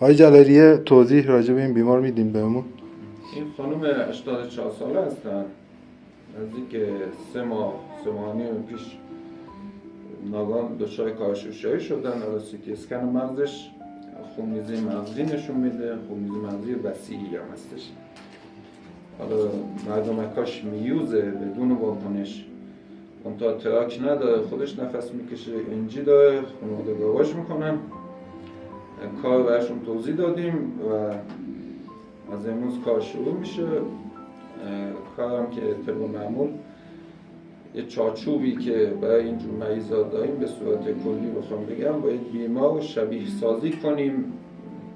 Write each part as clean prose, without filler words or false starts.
آقای جلالی توضیح راجع به این بیمار میدیم بهمون؟ این خانم 84 ساله هستن. نزدیک 3 ماه و نیم پیش ناگهان دچار کاهش‌هوشیاری شدن. حالا سی اسکن مغزش خونریزی مغزی نشون میده، خونریزی مغزی وسیعی هم هستش. حالا مردمکاش میوزه بدون واکنش، منتها تراک نداره، خودش نفس میکشه، انجی داره، خانواده گواش میکنن. کار برشون توضیح دادیم و از امروز کار شروع میشه. کارم که طبق معمول یه چارچوبی که برای اینجور مریضا داریم به صورت کلی بخوام بگم، باید بیمار رو شبیه سازی کنیم،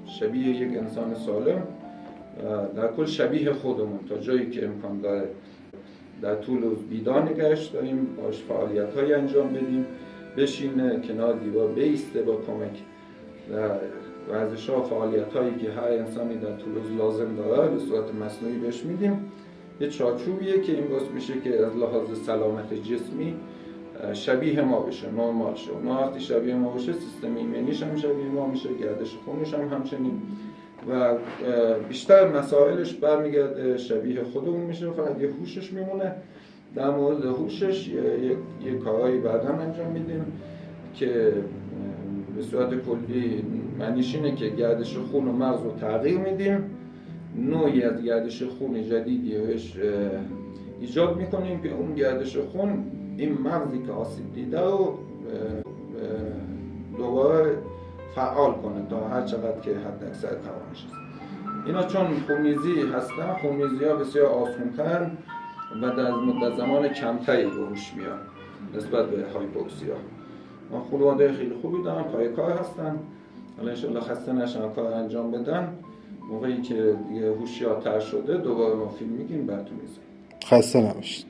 شبیه یک انسان سالم، در کل شبیه خودمون تا جایی که امکان داره. در طول روز بیدار نگهش داریم، باش فعالیت‌های انجام بدیم، بشینه کنار دیوار، بایسته با کمک ورزش‌ها و فعالیت‌هایی که هر انسانی در طول روز لازم داره به صورت مصنوعی بهش میدیم. یه چارچوبیه که این باعث میشه که از لحاظ سلامت جسمی شبیه ما بشه، نرمال شه. اونها وقتی شبیه ما بشه، سیستم ایمنیش هم شبیه ما میشه، گردش خونش هم همچنین و بیشتر مسائلش برمیگرده شبیه خودمون میشه، فقط یه هوشش میمونه. در مورد هوشش یه کارهایی بعداً انجام میدیم که به صورت کلی معنیش اینه که گردش خون و مغز رو تغییر میدیم، نوعی از گردش خون جدیدی بهش ایجاد میکنیم که اون گردش خون این مغزی که آسیب دیده رو دوباره فعال کنه تا هر چقدر که حد اکثر توانش است. اینا چون خونریزی هستن، خونریزی ها بسیار آسان‌تر و در مدت زمان کمتری به هوش میان نسبت به هایپوکسیا. ما خانواده خیلی خوبی دارن، پای کار هستن. حالا انشالله خسته نشن، کار انجام بدن. موقعی که دیگه هوشیارتر شده دوباره ما فیلم میگیم براتون میذاریم. خسته نباشید.